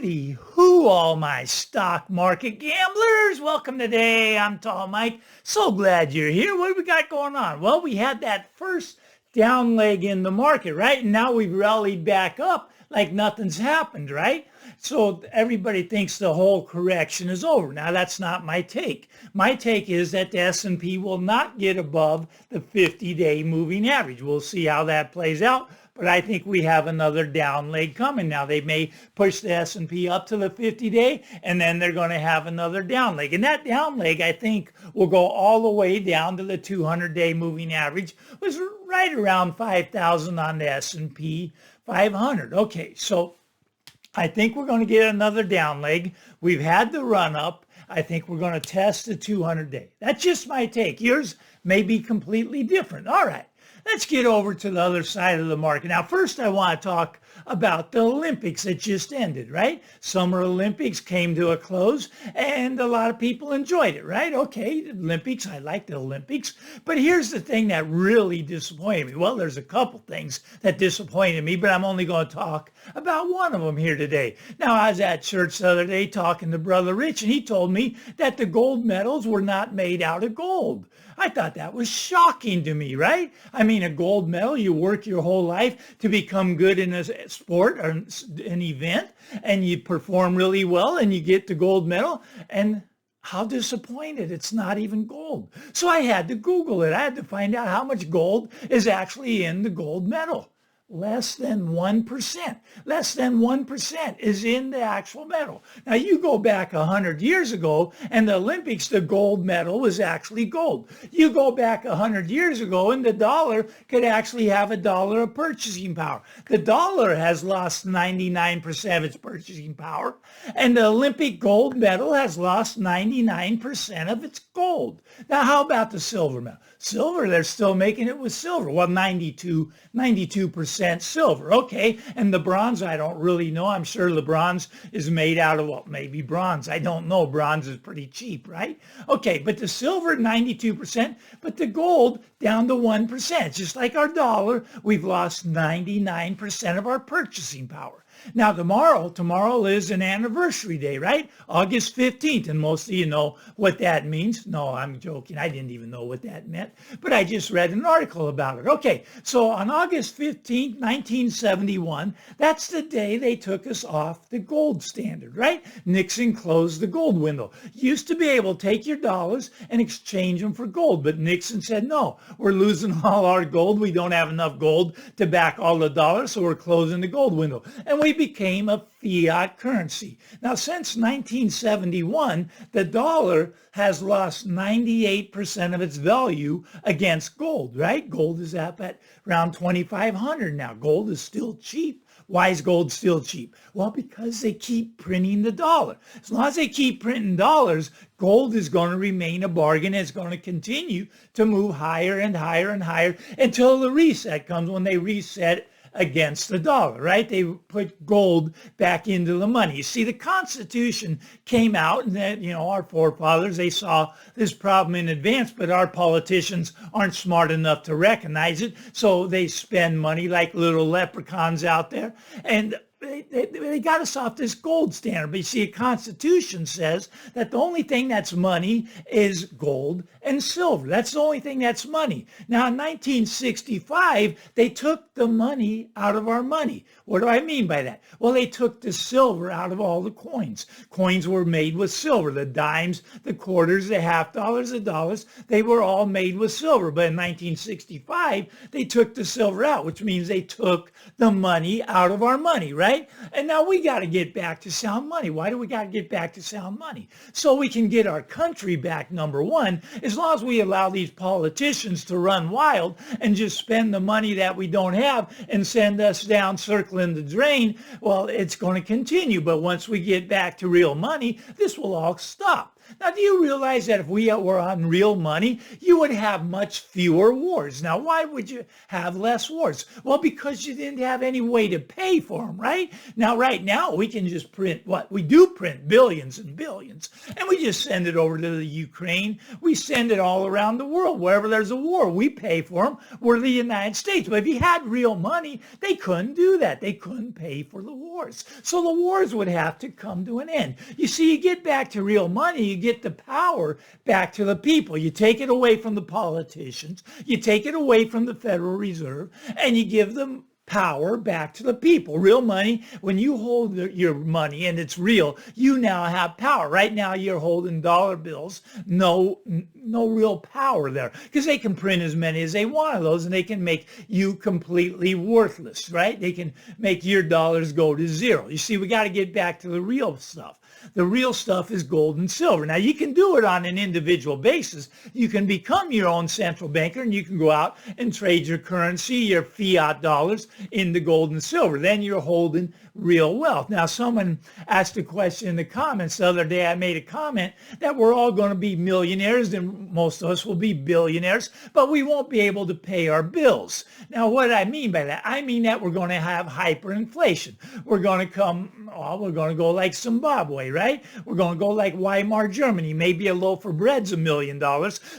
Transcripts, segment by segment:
Howdy, who all my stock market gamblers? Welcome today. I'm Tall Mike. So glad you're here. What do we got going on? Well, we had that first down leg in the market, right? And now we've rallied back up like nothing's happened, right? So everybody thinks the whole correction is over. Now, that's not my take. My take is that the S&P will not get above the 50-day moving average. We'll see how that plays out. But I think we have another down leg coming. Now, they may push the S&P up to the 50-day, and then they're going to have another down leg. And that down leg, I think, will go all the way down to the 200-day moving average, which was right around 5,000 on the S&P 500. Okay, so I think we're going to get another down leg. We've had the run up. I think we're going to test the 200-day. That's just my take. Yours may be completely different. All right. Let's get over to the other side of the market. Now, first, I want to talk about the Olympics that just ended, right? Summer Olympics came to a close, and a lot of people enjoyed it, right? Okay, Olympics, I like the Olympics. But here's the thing that really disappointed me. Well, there's a couple things that disappointed me, but I'm only going to talk about one of them here today. Now, I was at church the other day talking to Brother Rich, and he told me that the gold medals were not made out of gold. I thought that was shocking to me, right? I mean, a gold medal, you work your whole life to become good in a sport or an event, and you perform really well, and you get the gold medal, and how disappointed it's not even gold. So I had to Google it. I had to find out how much gold is actually in the gold medal. Less than 1%. Less than 1% is in the actual medal. Now, you go back 100 years ago, and the Olympics, the gold medal was actually gold. You go back 100 years ago, and the dollar could actually have a dollar of purchasing power. The dollar has lost 99% of its purchasing power, and the Olympic gold medal has lost 99% of its gold. Now, how about the silver medal? Silver, they're still making it with silver. Well, 92% silver. Okay. And the bronze, I don't really know. I'm sure the bronze is made out of, well, maybe bronze. I don't know. Bronze is pretty cheap, right? Okay. But the silver, 92%, but the gold down to 1%. Just like our dollar, we've lost 99% of our purchasing power. Now, tomorrow is an anniversary day, right? August 15th. And most of you know what that means. No, I'm joking. I didn't even know what that meant. But I just read an article about it. Okay, so on August 15th, 1971, that's the day they took us off the gold standard, right? Nixon closed the gold window. You used to be able to take your dollars and exchange them for gold. But Nixon said, no, we're losing all our gold. We don't have enough gold to back all the dollars, so we're closing the gold window. And we became a fiat currency. Now, since 1971, the dollar has lost 98% of its value against gold, right? Gold is up at around 2,500 now. Gold is still cheap. Why is gold still cheap? Well, because they keep printing the dollar. As long as they keep printing dollars, gold is going to remain a bargain. It's going to continue to move higher and higher and higher until the reset comes, when they reset against the dollar, right? They put gold back into the money. You see, the Constitution came out, and that, our forefathers, they saw this problem in advance, but our politicians aren't smart enough to recognize it. So they spend money like little leprechauns out there, and they got us off this gold standard. But you see, a Constitution says that the only thing that's money is gold and silver. That's the only thing that's money. Now, in 1965, they took the money out of our money. What do I mean by that? Well, they took the silver out of all the coins. Coins were made with silver. The dimes, the quarters, the half dollars, the dollars, they were all made with silver. But in 1965, they took the silver out, which means they took the money out of our money, right? And now we got to get back to sound money. Why do we got to get back to sound money? So we can get our country back, number one. As long as we allow these politicians to run wild and just spend the money that we don't have and send us down circling the drain, well, it's going to continue. But once we get back to real money, this will all stop. Now, do you realize that if we were on real money, you would have much fewer wars? Now, why would you have less wars? Well, because you didn't have any way to pay for them, right? Now, right now, we can just print what? We do print billions and billions, and we just send it over to the Ukraine. We send it all around the world. Wherever there's a war, we pay for them. We're the United States. But if you had real money, they couldn't do that. They couldn't pay for the wars. So the wars would have to come to an end. You see, you get back to real money, you get the power back to the people. You take it away from the politicians, you take it away from the Federal Reserve, and you give them power back to the people. Real money, when you hold your money and it's real, you now have power. Right now you're holding dollar bills, no real power there, because they can print as many as they want of those and they can make you completely worthless, right? They can make your dollars go to zero. You see, we got to get back to the real stuff. The real stuff is gold and silver. Now, you can do it on an individual basis. You can become your own central banker and you can go out and trade your currency, your fiat dollars, into gold and silver. Then you're holding real wealth. Now, someone asked a question in the comments the other day. I made a comment that we're all going to be millionaires and most of us will be billionaires, but we won't be able to pay our bills. Now, what do I mean by that? I mean that we're going to have hyperinflation. We're going to go like Zimbabwe, right? We're going to go like Weimar Germany. Maybe a loaf of bread's $1 million.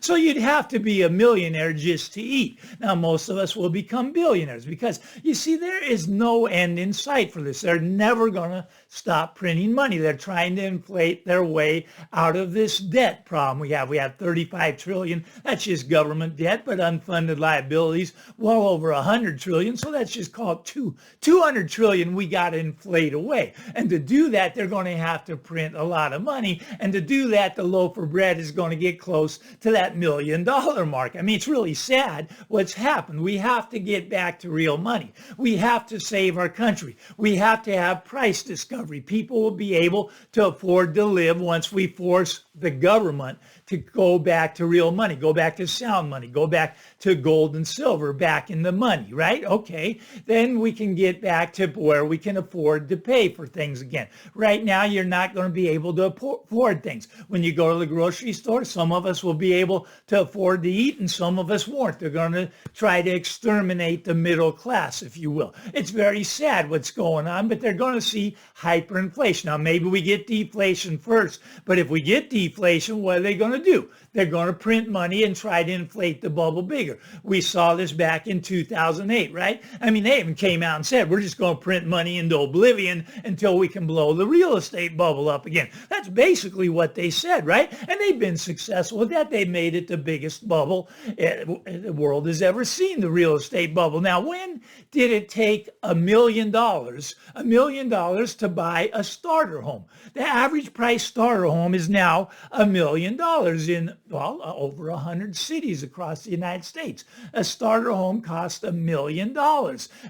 So you'd have to be a millionaire just to eat. Now, most of us will become billionaires because, you see, there is no end in sight for this. They're never going to stop printing money. They're trying to inflate their way out of this debt problem we have. We have 35 trillion. That's just government debt, but unfunded liabilities well over 100 trillion. So that's just called 200 trillion we got to inflate away. And to do that, they're going to have to print a lot of money. And to do that, the loaf of bread is going to get close to that $1 million mark. I mean, it's really sad what's happened. We have to get back to real money. We have to save our country. We have to have price discovery. People will be able to afford to live once we force the government to go back to real money, go back to sound money, go back to gold and silver, back in the money, right? Okay, then we can get back to where we can afford to pay for things again. Right now, you're not going to be able to afford things. When you go to the grocery store, some of us will be able to afford to eat and some of us won't. They're going to try to exterminate the middle class, if you will. It's very sad what's going on, but they're going to see hyperinflation. Now, maybe we get deflation first, but if we get deflation, what are they going to do? They're going to print money and try to inflate the bubble bigger. We saw this back in 2008, right? I mean, they even came out and said, we're just going to print money into oblivion until we can blow the real estate bubble up again. That's basically what they said, right? And they've been successful with that. They made it the biggest bubble the world has ever seen, the real estate bubble. Now, when did it take $1 million to buy a starter home? The average price starter home is now $1 million in, well, over 100 cities across the United States. A starter home costs $1 million.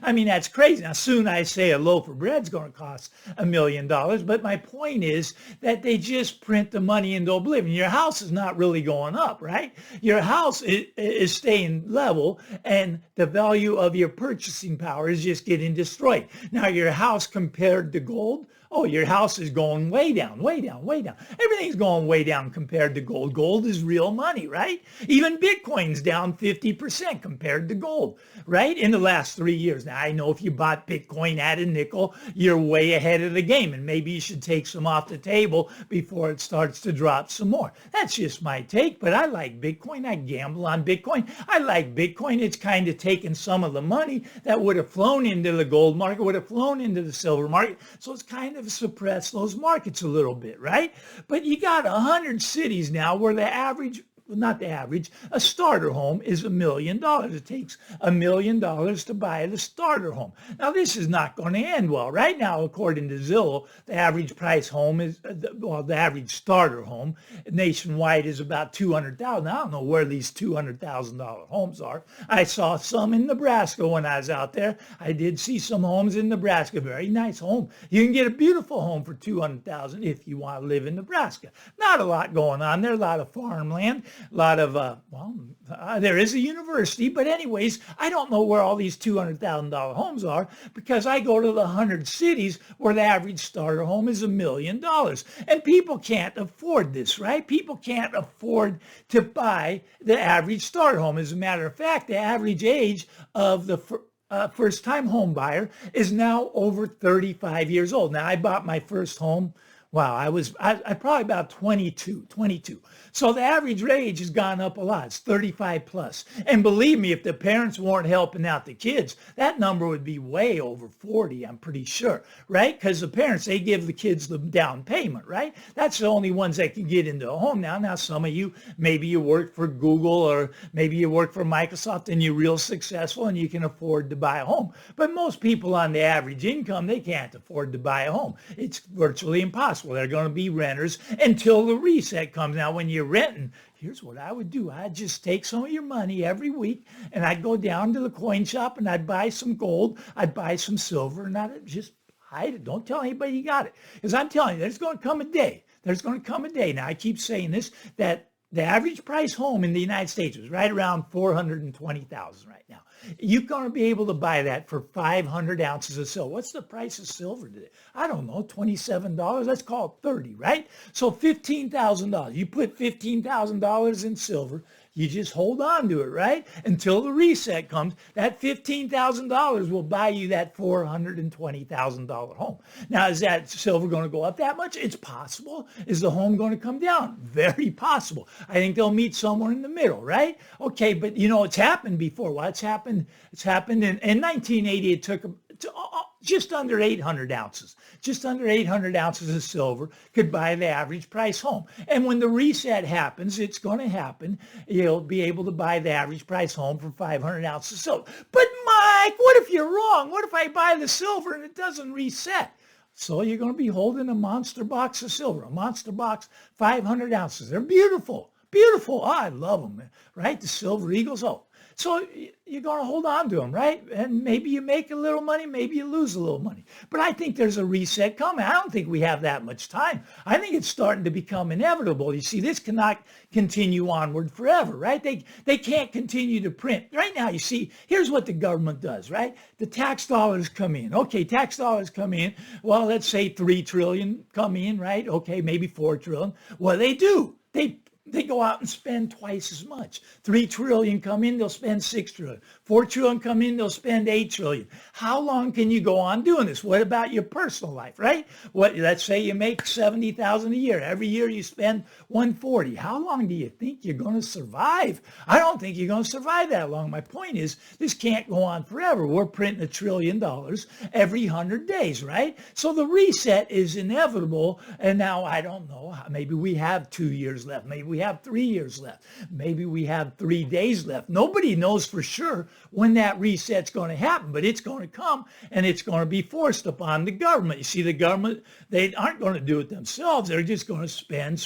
I mean, that's crazy. Now, soon I say a loaf of bread's going to cost $1 million, but my point is that they just print the money into oblivion. Your house is not really going up, right? Your house is staying level, and the value of your purchasing power is just getting destroyed. Now, your house compared to gold, oh, your house is going way down, way down, way down. Everything's going way down compared to gold. Gold is real money, right? Even Bitcoin's down 50% compared to gold, right? In the last 3 years. Now, I know if you bought Bitcoin at a nickel, you're way ahead of the game, and maybe you should take some off the table before it starts to drop some more. That's just my take, but I like Bitcoin. I gamble on Bitcoin. I like Bitcoin. It's kind of taken some of the money that would have flown into the gold market, would have flown into the silver market, so it's kind of suppress those markets a little bit, right? But you got 100 cities now where the average, well, not the average, a starter home is $1 million. It takes $1 million to buy the starter home. Now, this is not going to end well. Right now, according to Zillow, the average price home is, the average starter home nationwide is about $200,000. I don't know where these $200,000 homes are. I saw some in Nebraska when I was out there. I did see some homes in Nebraska. Very nice home. You can get a beautiful home for $200,000 if you want to live in Nebraska. Not a lot going on there, a lot of farmland. there is a university, but anyways, I don't know where all these $200,000 homes are because I go to the 100 cities where the average starter home is $1 million. And people can't afford this, right? People can't afford to buy the average starter home. As a matter of fact, the average age of the first-time home buyer is now over 35 years old. Now, I bought my first home. Wow, I probably about 22. So the average age has gone up a lot. It's 35 plus. And believe me, if the parents weren't helping out the kids, that number would be way over 40, I'm pretty sure, right? Because the parents, they give the kids the down payment, right? That's the only ones that can get into a home now. Now, some of you, maybe you work for Google or maybe you work for Microsoft and you're real successful and you can afford to buy a home. But most people on the average income, they can't afford to buy a home. It's virtually impossible. They're going to be renters until the reset comes. Now, when you're renting, here's what I would do. I'd just take some of your money every week and I'd go down to the coin shop and I'd buy some gold. I'd buy some silver and I'd just hide it. Don't tell anybody you got it. Because I'm telling you, there's going to come a day. There's going to come a day. Now, I keep saying this, that the average price home in the United States is right around $420,000 right now. You're going to be able to buy that for 500 ounces of silver. What's the price of silver today? I don't know, $27. Let's call it 30, right? So $15,000. You put $15,000 in silver. You just hold on to it, right? Until the reset comes. That $15,000 will buy you that $420,000 home. Now, is that silver going to go up that much? It's possible. Is the home going to come down? Very possible. I think they'll meet somewhere in the middle, right? Okay, but you know, it's happened before. What's happened? It's happened in 1980. It took just under 800 ounces. Just under 800 ounces of silver could buy the average price home. And when the reset happens, it's going to happen. You'll be able to buy the average price home for 500 ounces of silver. But Mike, what if you're wrong? What if I buy the silver and it doesn't reset? So you're going to be holding a monster box of silver, a monster box, 500 ounces. They're beautiful, beautiful. Oh, I love them, right? The silver eagles. Oh, so you're going to hold on to them, right? And maybe you make a little money, maybe you lose a little money. But I think there's a reset coming. I don't think we have that much time. I think it's starting to become inevitable. You see, this cannot continue onward forever, right? They can't continue to print. Right now, you see, here's what the government does, right? The tax dollars come in. Okay, tax dollars come in. Well, let's say 3 trillion come in, right? Okay, maybe 4 trillion. What do? They go out and spend twice as much. 3 trillion come in, they'll spend 6 trillion. 4 trillion come in, they'll spend 8 trillion. How long can you go on doing this? What about your personal life, right? Let's say you make $70,000 a year. Every year you spend $140,000. How long do you think you're going to survive? I don't think you're going to survive that long. My point is, this can't go on forever. We're printing $1 trillion every 100 days, right? So the reset is inevitable. And now I don't know, maybe we have 2 years left. Maybe we have 3 years left. Maybe we have 3 days left. Nobody knows for sure when that reset's going to happen, but it's going to come and it's going to be forced upon the government. You see, the government, they aren't going to do it themselves. They're just going to spend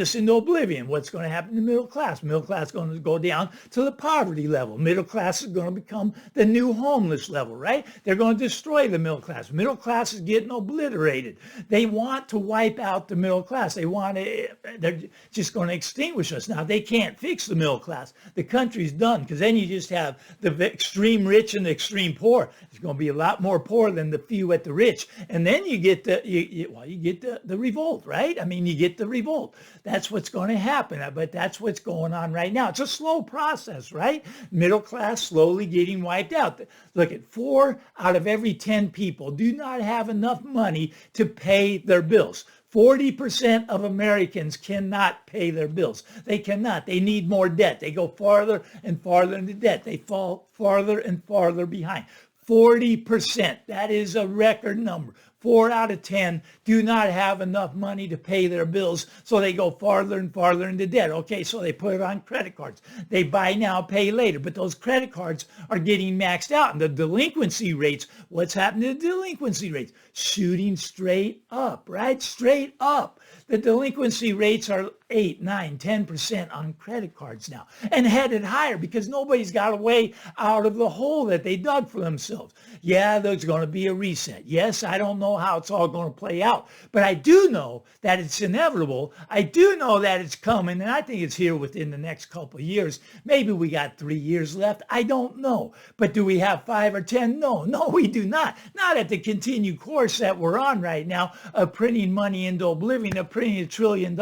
us into oblivion. What's going to happen to the middle class? Middle class is going to go down to the poverty level. Middle class is going to become the new homeless level, right? They're going to destroy the middle class. Middle class is getting obliterated. They want to wipe out the middle class. They're just going to extinguish us. Now, they can't fix the middle class. The country's done, because then you just have the extreme rich and the extreme poor. There's going to be a lot more poor than the few at the rich. And then you get the revolt, right? I mean, you get the revolt. That's what's going to happen. But that's what's going on right now. It's a slow process, right? Middle class slowly getting wiped out. Look at 4 out of every 10 people do not have enough money to pay their bills. 40% of Americans cannot pay their bills. They cannot. They need more debt. They go farther and farther into debt. They fall farther and farther behind. 40%. That is a record number. 4 out of 10 do not have enough money to pay their bills, so they go farther and farther into debt. Okay, so they put it on credit cards. They buy now, pay later, but those credit cards are getting maxed out. And the delinquency rates, what's happening to the delinquency rates? Shooting straight up, right? Straight up. The delinquency rates are 8, 9, 10% on credit cards now, and headed higher because nobody's got a way out of the hole that they dug for themselves. Yeah, there's going to be a reset. Yes, I don't know know how it's all going to play out. But I do know that it's inevitable. I do know that it's coming, and I think it's here within the next couple of years. Maybe we got 3 years left. I don't know. But do we have 5 or 10? No, we do not. Not at the continued course that we're on right now of printing money into oblivion, of printing $1 trillion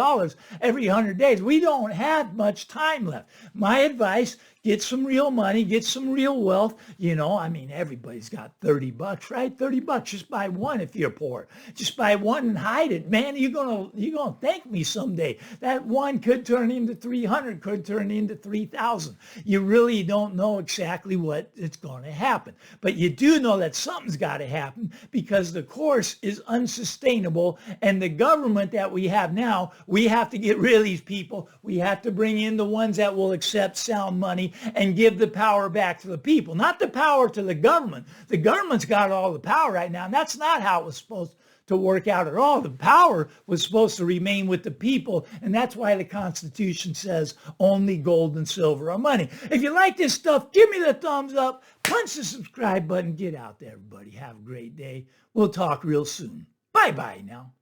every 100 days. We don't have much time left. My advice, get some real money, get some real wealth. I mean, everybody's got $30, right? $30. Just buy one if you're poor. Just buy one and hide it. Man, you're gonna thank me someday. That one could turn into 300, could turn into 3,000. You really don't know exactly what it's going to happen. But you do know that something's got to happen because the course is unsustainable. And the government that we have now, we have to get rid of these people. We have to bring in the ones that will accept sound money and give the power back to the people, not the power to the government. The government's got all the power right now, and that's not how it was supposed to work out at all. The power was supposed to remain with the people, and that's why the Constitution says only gold and silver are money. If you like this stuff, give me the thumbs up, punch the subscribe button, get out there, everybody. Have a great day. We'll talk real soon. Bye-bye now.